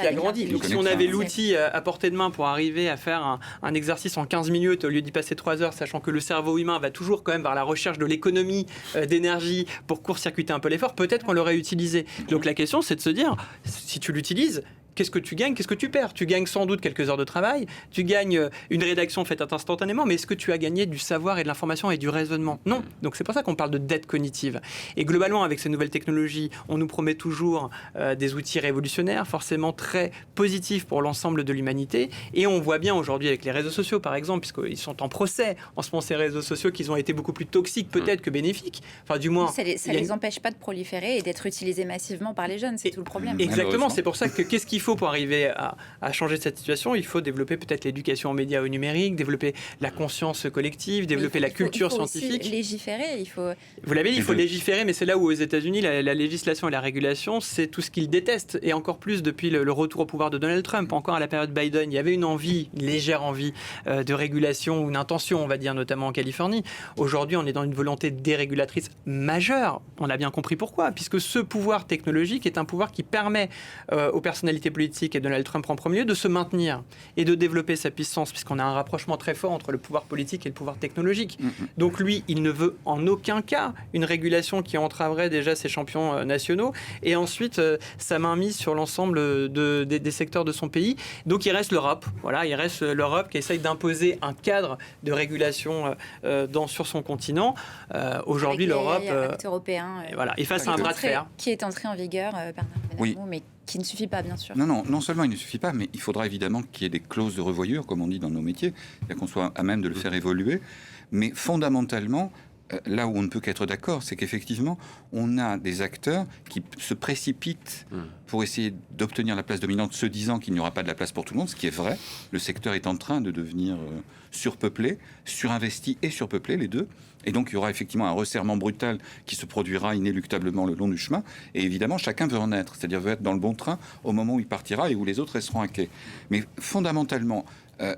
Donc si on avait l'outil à portée de main pour arriver à faire un exercice en 15 minutes au lieu d'y passer 3 heures, sachant que le cerveau humain va toujours quand même vers la recherche de l'économie d'énergie pour court-circuiter un peu l'effort, peut-être qu'on l'aurait utilisé. Donc la question, c'est de se dire, si tu l'utilises, qu'est-ce que tu gagnes, qu'est-ce que tu perds ? Tu gagnes sans doute quelques heures de travail, tu gagnes une rédaction faite instantanément, mais est-ce que tu as gagné du savoir et de l'information et du raisonnement ? Non. Donc c'est pour ça qu'on parle de dette cognitive. Et globalement, avec ces nouvelles technologies, on nous promet toujours des outils révolutionnaires, forcément très positifs pour l'ensemble de l'humanité. Et on voit bien aujourd'hui avec les réseaux sociaux, par exemple, puisqu'ils sont en procès en ce moment, ces réseaux sociaux, qu'ils ont été beaucoup plus toxiques peut-être que bénéfiques. Enfin, du moins... Ça les empêche pas de proliférer et d'être utilisés massivement par les jeunes, c'est tout le problème. Exactement, c'est pour ça que qu'est-ce qu'il faut pour arriver à changer cette situation ? Il faut développer peut-être l'éducation aux médias, au numérique, développer la conscience collective, développer la culture scientifique. Il faut légiférer, Vous l'avez dit, il faut légiférer, mais c'est là où aux États-Unis, la législation et la régulation, c'est tout ce qu'ils détestent. Et encore plus depuis le retour au pouvoir de Donald Trump. Encore à la période Biden, il y avait une légère envie de régulation, ou une intention, on va dire, notamment en Californie. Aujourd'hui, on est dans une volonté dérégulatrice majeure. On a bien compris pourquoi, puisque ce pouvoir technologique est un pouvoir qui permet aux personnalités politique et Donald Trump en premier lieu, de se maintenir et de développer sa puissance, puisqu'on a un rapprochement très fort entre le pouvoir politique et le pouvoir technologique. Donc lui, il ne veut en aucun cas une régulation qui entraverait déjà ses champions nationaux, et ensuite sa main mise sur l'ensemble des secteurs de son pays. Donc il reste l'Europe. Voilà, il reste l'Europe qui essaye d'imposer un cadre de régulation sur son continent. Aujourd'hui, l'Europe... européen. Voilà, et face à un bras de fer. Qui est entré en vigueur, mais qui ne suffit pas, bien sûr. Non seulement il ne suffit pas, mais il faudra évidemment qu'il y ait des clauses de revoyure, comme on dit dans nos métiers, c'est-à-dire qu'on soit à même de le faire évoluer. Mais fondamentalement, là où on ne peut qu'être d'accord, c'est qu'effectivement, on a des acteurs qui se précipitent pour essayer d'obtenir la place dominante, se disant qu'il n'y aura pas de la place pour tout le monde, ce qui est vrai. Le secteur est en train de devenir surpeuplé, surinvesti et surpeuplé, les deux. Et donc, il y aura effectivement un resserrement brutal qui se produira inéluctablement le long du chemin. Et évidemment, chacun veut en être, c'est-à-dire veut être dans le bon train au moment où il partira et où les autres resteront à quai. Mais fondamentalement,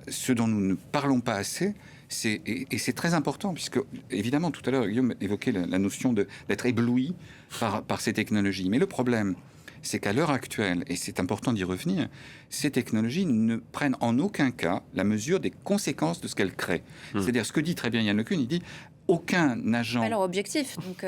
ce dont nous ne parlons pas assez, et c'est très important, puisque, évidemment, tout à l'heure, Guillaume évoquait la notion d'être ébloui par ces technologies. Mais le problème, c'est qu'à l'heure actuelle, et c'est important d'y revenir, ces technologies ne prennent en aucun cas la mesure des conséquences de ce qu'elles créent. C'est-à-dire, ce que dit très bien Yann LeCun, il dit aucun agent... C'est pas leur objectif, donc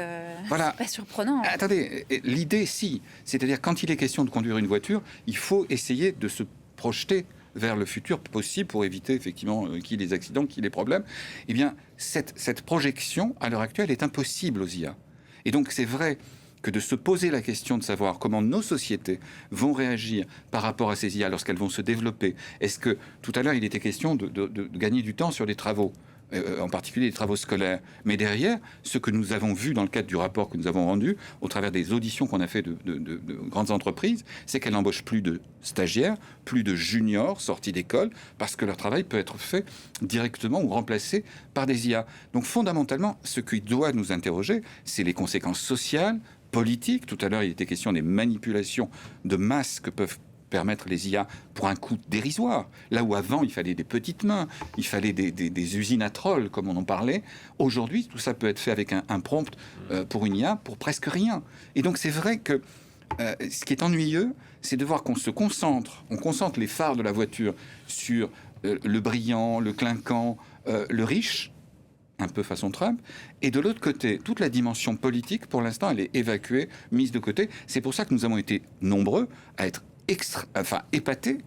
voilà. c'est pas surprenant. Attendez, l'idée, si. C'est-à-dire, quand il est question de conduire une voiture, il faut essayer de se projeter vers le futur possible pour éviter effectivement qu'il y ait des accidents, qu'il y ait des problèmes. Eh bien, cette projection, à l'heure actuelle, est impossible aux IA. Et donc, c'est vrai que de se poser la question de savoir comment nos sociétés vont réagir par rapport à ces IA lorsqu'elles vont se développer. Est-ce que, tout à l'heure, il était question de gagner du temps sur des travaux, en particulier les travaux scolaires. Mais derrière, ce que nous avons vu dans le cadre du rapport que nous avons rendu, au travers des auditions qu'on a fait de grandes entreprises, c'est qu'elles n'embauchent plus de stagiaires, plus de juniors sortis d'école, parce que leur travail peut être fait directement ou remplacé par des IA. Donc fondamentalement, ce qui doit nous interroger, c'est les conséquences sociales, politiques. Tout à l'heure, il était question des manipulations de masse que peuvent permettre les IA pour un coût dérisoire. Là où avant, il fallait des petites mains, il fallait des usines à trolls, comme on en parlait. Aujourd'hui, tout ça peut être fait avec un prompt pour une IA pour presque rien. Et donc, c'est vrai que ce qui est ennuyeux, c'est de voir qu'on se concentre, on concentre les phares de la voiture sur le brillant, le clinquant, le riche, un peu façon Trump, et de l'autre côté, toute la dimension politique, pour l'instant, elle est évacuée, mise de côté. C'est pour ça que nous avons été nombreux à être épaté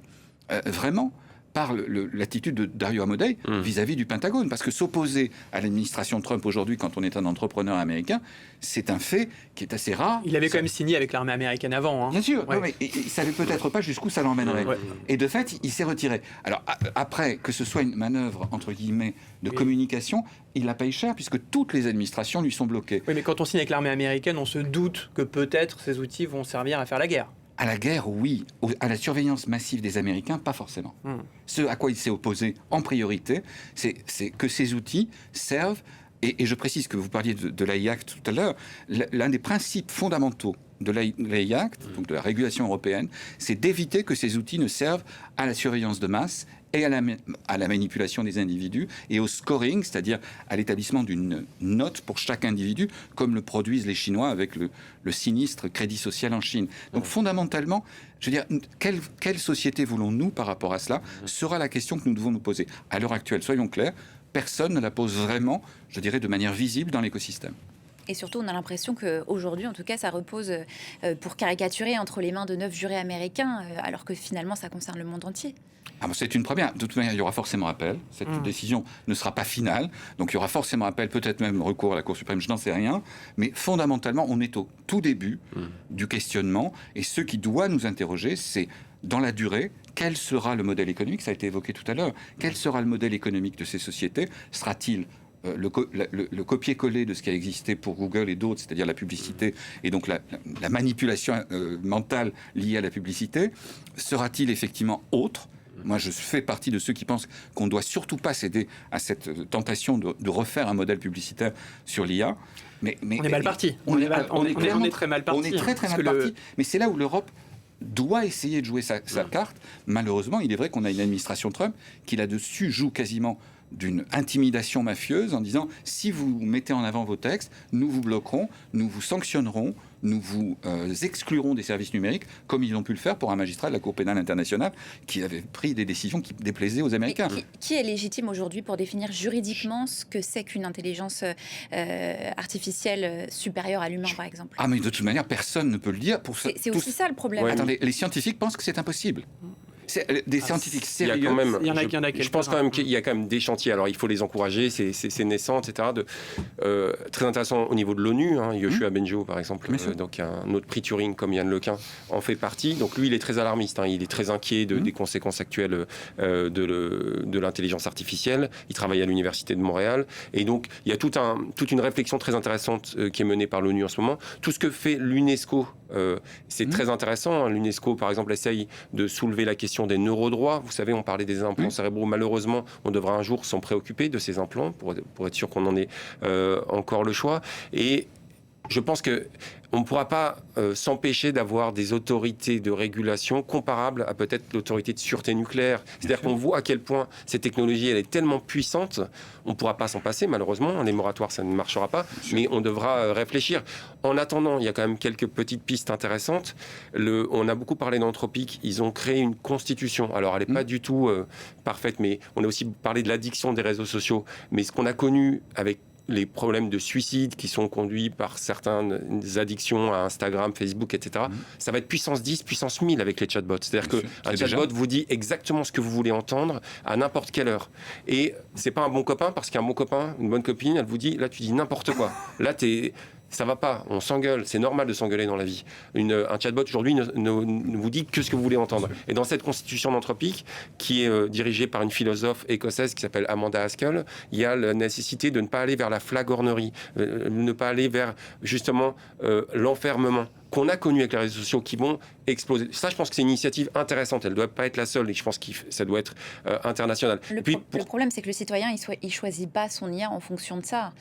vraiment par l'attitude de Dario Amodei vis-à-vis du Pentagone. Parce que s'opposer à l'administration Trump aujourd'hui, quand on est un entrepreneur américain, c'est un fait qui est assez rare. Il avait quand même signé avec l'armée américaine avant. Hein. Bien sûr, ouais. Non, mais il ne savait peut-être pas jusqu'où ça l'emmènerait. Ouais. Et de fait, il s'est retiré. Alors après, que ce soit une manœuvre, entre guillemets, de communication, il la paye cher, puisque toutes les administrations lui sont bloquées. Oui, mais quand on signe avec l'armée américaine, on se doute que peut-être ces outils vont servir à faire la guerre. À la guerre, oui. À la surveillance massive des Américains, pas forcément. Ce à quoi il s'est opposé en priorité, c'est que ces outils servent, et je précise que vous parliez de l'AI Act tout à l'heure, l'un des principes fondamentaux de l'AI Act, donc de la régulation européenne, c'est d'éviter que ces outils ne servent à la surveillance de masse et à la manipulation des individus et au scoring, c'est-à-dire à l'établissement d'une note pour chaque individu, comme le produisent les Chinois avec le sinistre crédit social en Chine. Donc fondamentalement, je veux dire, quelle société voulons-nous par rapport à cela sera la question que nous devons nous poser. À l'heure actuelle, soyons clairs, personne ne la pose vraiment, je dirais, de manière visible dans l'écosystème. Et surtout, on a l'impression qu'aujourd'hui, en tout cas, ça repose, pour caricaturer, entre les mains de 9 jurés américains, alors que finalement, ça concerne le monde entier. Ah bon, c'est une première. De toute manière, il y aura forcément appel. Cette décision ne sera pas finale. Donc, il y aura forcément appel, peut-être même recours à la Cour suprême, je n'en sais rien. Mais fondamentalement, on est au tout début du questionnement. Et ce qui doit nous interroger, c'est, dans la durée, quel sera le modèle économique ? Ça a été évoqué tout à l'heure. Quel sera le modèle économique de ces sociétés ? Sera-t-il le copier-coller de ce qui a existé pour Google et d'autres, c'est-à-dire la publicité et donc la manipulation mentale liée à la publicité? Sera-t-il effectivement autre? Moi, je fais partie de ceux qui pensent qu'on ne doit surtout pas céder à cette tentation de refaire un modèle publicitaire sur l'IA. Mais on est mal parti. On est très mal parti. On est très mal parti. Mais c'est là où l'Europe doit essayer de jouer sa carte. Malheureusement, il est vrai qu'on a une administration Trump qui là-dessus joue quasiment d'une intimidation mafieuse en disant si vous mettez en avant vos textes, nous vous bloquerons, nous vous sanctionnerons, nous vous exclurons des services numériques, comme ils ont pu le faire pour un magistrat de la Cour pénale internationale qui avait pris des décisions qui déplaisaient aux Américains. Qui est légitime aujourd'hui pour définir juridiquement ce que c'est qu'une intelligence artificielle supérieure à l'humain, par exemple? Ah, mais de toute manière, personne ne peut le dire. C'est aussi ça le problème. Ouais. Attendez, les scientifiques pensent que c'est impossible. Des scientifiques sérieux. Il y a quand même, il y en a je pense quand même qu'il y a quand même des chantiers. Alors il faut les encourager, c'est naissant, etc. Très intéressant au niveau de l'ONU. Yoshua Bengio, par exemple, donc un autre prix Turing comme Yann Lequin en fait partie. Donc lui, il est très alarmiste. Il est très inquiet des conséquences actuelles de l'intelligence artificielle. Il travaille à l'université de Montréal. Et donc il y a toute une réflexion très intéressante qui est menée par l'ONU en ce moment. Tout ce que fait l'UNESCO, c'est très intéressant. L'UNESCO, par exemple, essaye de soulever la question des neurodroits. Vous savez, on parlait des implants cérébraux. Malheureusement, on devra un jour s'en préoccuper de ces implants pour être sûr qu'on en ait encore le choix. Et je pense que on ne pourra pas s'empêcher d'avoir des autorités de régulation comparables à peut-être l'autorité de sûreté nucléaire. C'est-à-dire qu'on voit à quel point cette technologie elle est tellement puissante, on ne pourra pas s'en passer malheureusement. Les moratoires, ça ne marchera pas, mais on devra réfléchir. En attendant, il y a quand même quelques petites pistes intéressantes. On a beaucoup parlé d'Anthropic. Ils ont créé une constitution. Alors, elle n'est pas du tout parfaite, mais on a aussi parlé de l'addiction des réseaux sociaux. Mais ce qu'on a connu avec les problèmes de suicide qui sont conduits par certaines addictions à Instagram, Facebook, etc. Ça va être puissance 10, puissance 1000 avec les chatbots. C'est-à-dire qu'un chatbot vous dit exactement ce que vous voulez entendre à n'importe quelle heure. Et c'est pas un bon copain parce qu'un bon copain, une bonne copine, elle vous dit, là tu dis n'importe quoi. Là ça va pas, on s'engueule, c'est normal de s'engueuler dans la vie. Un chatbot aujourd'hui ne vous dit que ce que vous voulez entendre. Et dans cette constitution d'Anthropic, qui est dirigée par une philosophe écossaise qui s'appelle Amanda Haskell, il y a la nécessité de ne pas aller vers la flagornerie, ne pas aller vers justement l'enfermement qu'on a connu avec les réseaux sociaux qui vont exploser. Ça, je pense que c'est une initiative intéressante. Elle ne doit pas être la seule et je pense que ça doit être international. Le problème, c'est que le citoyen, il ne choisit pas son IA en fonction de ça.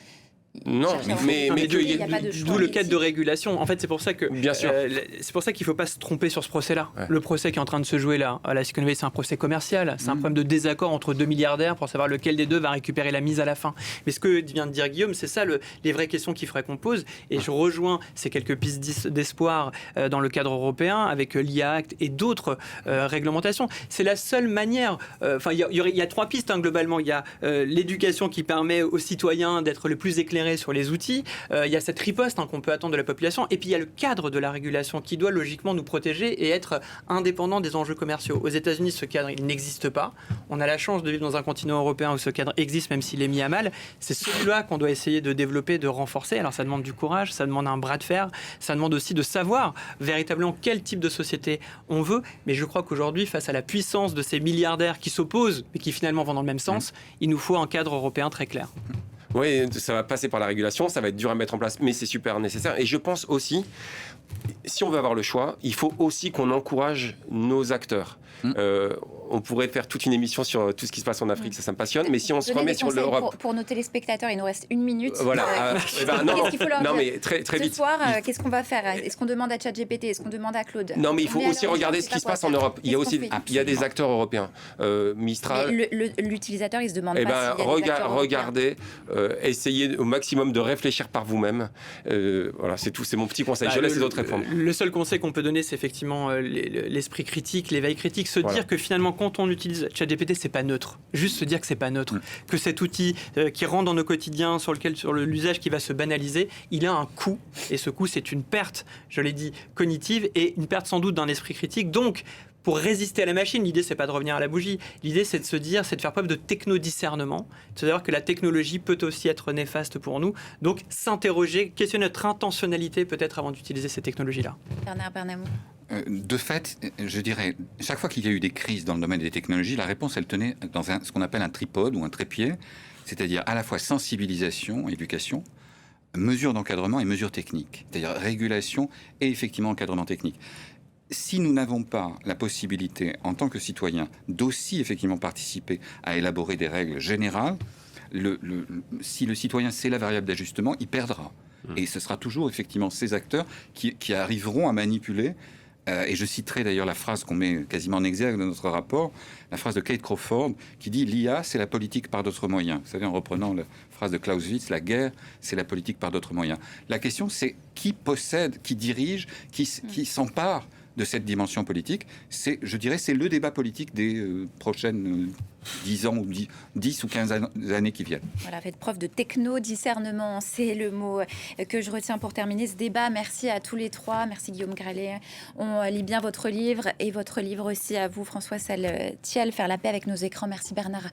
Non, mais d'où le cadre de régulation. En fait, c'est pour ça que bien sûr. C'est pour ça qu'il ne faut pas se tromper sur ce procès-là. Ouais. Le procès qui est en train de se jouer là, à la Silicon Valley, c'est un procès commercial. C'est un problème de désaccord entre deux milliardaires pour savoir lequel des deux va récupérer la mise à la fin. Mais ce que vient de dire Guillaume, c'est ça les vraies questions qu'il faudrait qu'on pose. Et je rejoins ces quelques pistes d'espoir dans le cadre européen avec l'IA Act et d'autres réglementations. C'est la seule manière. Enfin, il y a trois pistes globalement. Il y a l'éducation qui permet aux citoyens d'être le plus éclairés sur les outils, il y a cette riposte qu'on peut attendre de la population, et puis il y a le cadre de la régulation qui doit logiquement nous protéger et être indépendant des enjeux commerciaux. Aux États-Unis, ce cadre, il n'existe pas. On a la chance de vivre dans un continent européen où ce cadre existe, même s'il est mis à mal. C'est celui-là qu'on doit essayer de développer, de renforcer. Alors ça demande du courage, ça demande un bras de fer, ça demande aussi de savoir véritablement quel type de société on veut, mais je crois qu'aujourd'hui, face à la puissance de ces milliardaires qui s'opposent, mais qui finalement vont dans le même sens, il nous faut un cadre européen très clair. Oui, ça va passer par la régulation, ça va être dur à mettre en place, mais c'est super nécessaire. Et je pense aussi, si on veut avoir le choix, il faut aussi qu'on encourage nos acteurs. On pourrait faire toute une émission sur tout ce qui se passe en Afrique, ça me passionne, mais si on se remet sur l'Europe... Pour nos téléspectateurs, il nous reste 1 minute. Voilà. Qu'est-ce qu'il faut leur dire mais très vite. Ce soir, qu'est-ce qu'on va faire? Est-ce qu'on demande à ChatGPT? Est-ce qu'on demande à Claude? Non, mais il faut aussi regarder ce qui se passe en Europe. Il y a des acteurs européens. Mistral... L'utilisateur, il se demande pas s'il y a des acteurs regardez, essayez au maximum de réfléchir par vous-même. Voilà, c'est tout, c'est mon petit conseil. Je laisse les autres répondre. Le seul conseil qu'on peut donner, c'est effectivement l'esprit critique, l'éveil critique, se dire que finalement, quand on utilise ChatGPT, c'est pas neutre. Juste se dire que c'est pas neutre. Que cet outil qui rentre dans nos quotidiens, sur l'usage qui va se banaliser, il a un coût. Et ce coût, c'est une perte, je l'ai dit, cognitive et une perte sans doute d'un esprit critique. Donc, pour résister à la machine, l'idée, c'est pas de revenir à la bougie. L'idée, c'est de se dire, c'est de faire preuve de technodiscernement, de savoir que la technologie peut aussi être néfaste pour nous. Donc, s'interroger, questionner notre intentionnalité peut-être avant d'utiliser ces technologies-là. Bernard Bernamou. De fait, je dirais, chaque fois qu'il y a eu des crises dans le domaine des technologies, la réponse, elle tenait dans ce qu'on appelle un tripode ou un trépied, c'est-à-dire à la fois sensibilisation, éducation, mesures d'encadrement et mesures techniques, c'est-à-dire régulation et effectivement encadrement technique. Si nous n'avons pas la possibilité, en tant que citoyens, d'aussi effectivement participer à élaborer des règles générales, si le citoyen c'est la variable d'ajustement, il perdra. Et ce sera toujours effectivement ces acteurs qui arriveront à manipuler Et je citerai d'ailleurs la phrase qu'on met quasiment en exergue dans notre rapport, la phrase de Kate Crawford, qui dit « L'IA, c'est la politique par d'autres moyens ». Vous savez, en reprenant la phrase de Clausewitz, la guerre, c'est la politique par d'autres moyens. La question, c'est qui possède, qui dirige, qui s'empare de cette dimension politique. Je dirais, c'est le débat politique des prochaines 10 ans ou 10 ou 15 années qui viennent. Voilà, faites preuve de techno-discernement, c'est le mot que je retiens pour terminer ce débat. Merci à tous les trois, merci Guillaume Gralet. On lit bien votre livre et votre livre aussi à vous, François Saltiel, Faire la paix avec nos écrans. Merci Bernard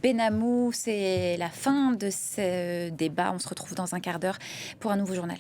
Benamou. C'est la fin de ce débat. On se retrouve dans un quart d'heure pour un nouveau journal.